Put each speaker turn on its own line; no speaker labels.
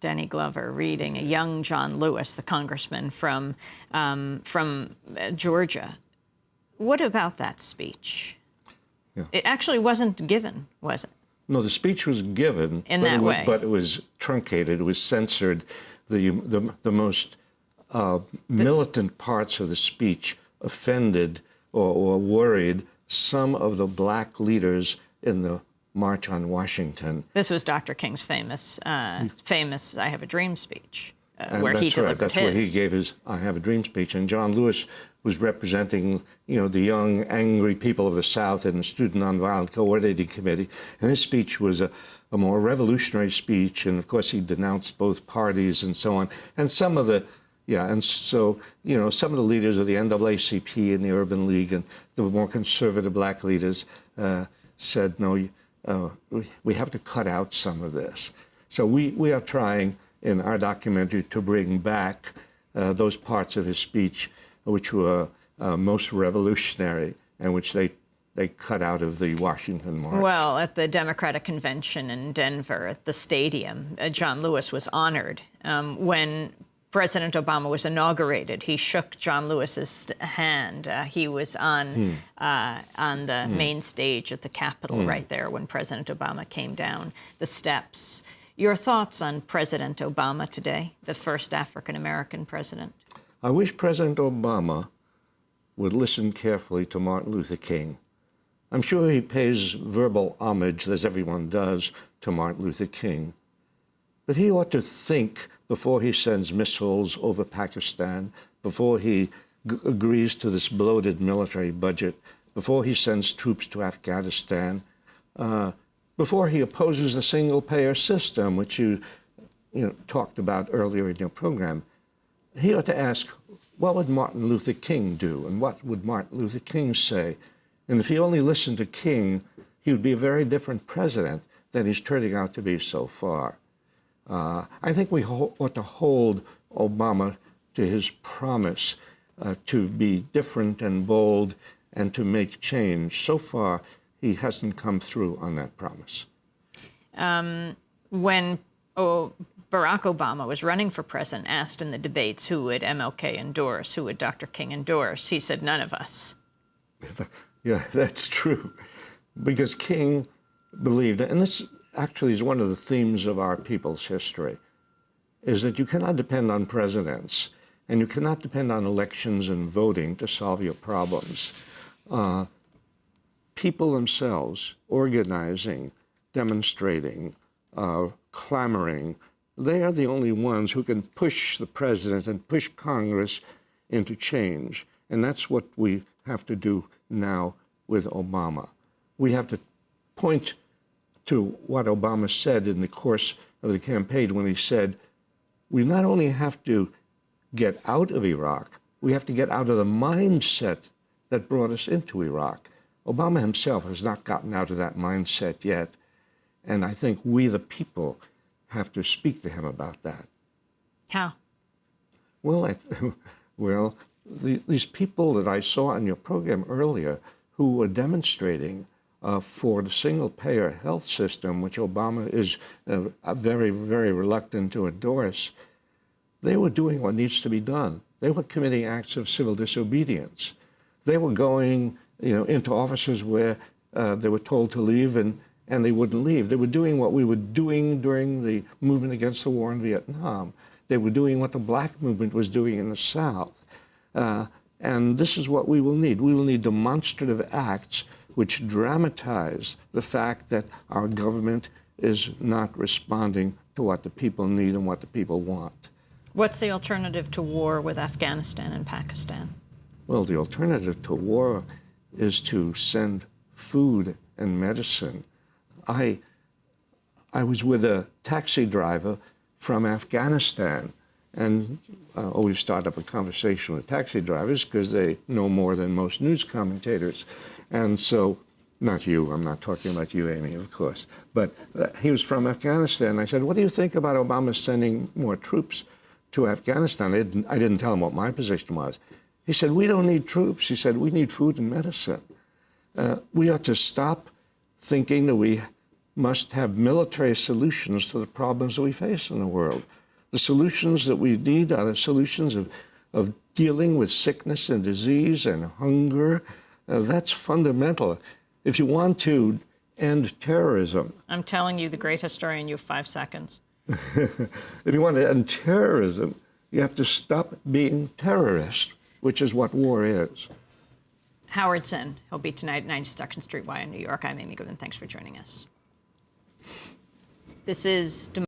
Danny Glover reading a young John Lewis, the congressman from Georgia. What about that speech?
Yeah.
It actually wasn't given, was it?
No, the speech was given
in that way,
but it was truncated. It was censored. The most militant parts of the speech offended or worried some of the black leaders in the March on Washington.
This was Dr. King's famous "I Have a Dream" speech, where he
That's right.
delivered
That's
his.
where he gave his "I Have a Dream" speech, and John Lewis was representing, the young, angry people of the South in the Student Nonviolent Coordinating Committee, and his speech was a more revolutionary speech, and of course he denounced both parties and so on, and some of the some of the leaders of the NAACP and the Urban League and the more conservative black leaders said, no, we have to cut out some of this. So we are trying in our documentary to bring back those parts of his speech which were most revolutionary and which they cut out of the Washington March.
Well, at the Democratic Convention in Denver, at the stadium, John Lewis was honored. When President Obama was inaugurated, he shook John Lewis's hand. He was on the main stage at the Capitol right there when President Obama came down the steps. Your thoughts on President Obama today, the first African-American president?
I wish President Obama would listen carefully to Martin Luther King. I'm sure he pays verbal homage, as everyone does, to Martin Luther King. But he ought to think before he sends missiles over Pakistan, before he agrees to this bloated military budget, before he sends troops to Afghanistan, before he opposes the single-payer system, which you talked about earlier in your program. He ought to ask, what would Martin Luther King do, and what would Martin Luther King say? And if he only listened to King, he would be a very different president than he's turning out to be so far. I think we ought to hold Obama to his promise to be different and bold and to make change. So far, he hasn't come through on that promise.
When Barack Obama was running for president, asked in the debates who would MLK endorse, who would Dr. King endorse, he said, none of us.
Yeah, that's true. Because King believed, and this actually is one of the themes of our people's history, is that you cannot depend on presidents and you cannot depend on elections and voting to solve your problems. People themselves, organizing, demonstrating, clamoring, they are the only ones who can push the president and push Congress into change. And that's what we have to do now with Obama. We have to point to what Obama said in the course of the campaign when he said, we not only have to get out of Iraq, we have to get out of the mindset that brought us into Iraq. Obama himself has not gotten out of that mindset yet, and I think we, the people, have to speak to him about that.
How?
Well, these people that I saw in your program earlier who were demonstrating for the single-payer health system, which Obama is very, very reluctant to endorse, they were doing what needs to be done. They were committing acts of civil disobedience. They were going, into offices where they were told to leave and they wouldn't leave. They were doing what we were doing during the movement against the war in Vietnam. They were doing what the black movement was doing in the South. And this is what we will need. We will need demonstrative acts which dramatize the fact that our government is not responding to what the people need and what the people want.
What's the alternative to war with Afghanistan and Pakistan?
Well, the alternative to war is to send food and medicine. I was with a taxi driver from Afghanistan, and I always start up a conversation with taxi drivers because they know more than most news commentators. And so, not you, I'm not talking about you, Amy, of course, but he was from Afghanistan. I said, what do you think about Obama sending more troops to Afghanistan? I didn't tell him what my position was. He said, we don't need troops. He said, we need food and medicine. We ought to stop thinking that we must have military solutions to the problems that we face in the world. The solutions that we need are the solutions of dealing with sickness and disease and hunger. That's fundamental. If you want to end terrorism.
I'm telling you, the great historian, you have 5 seconds.
If you want to end terrorism, you have to stop being terrorist, which is what war is.
Howard Zinn, he'll be tonight at 92nd Street Y in New York. I'm Amy Goodman. Thanks for joining us. This is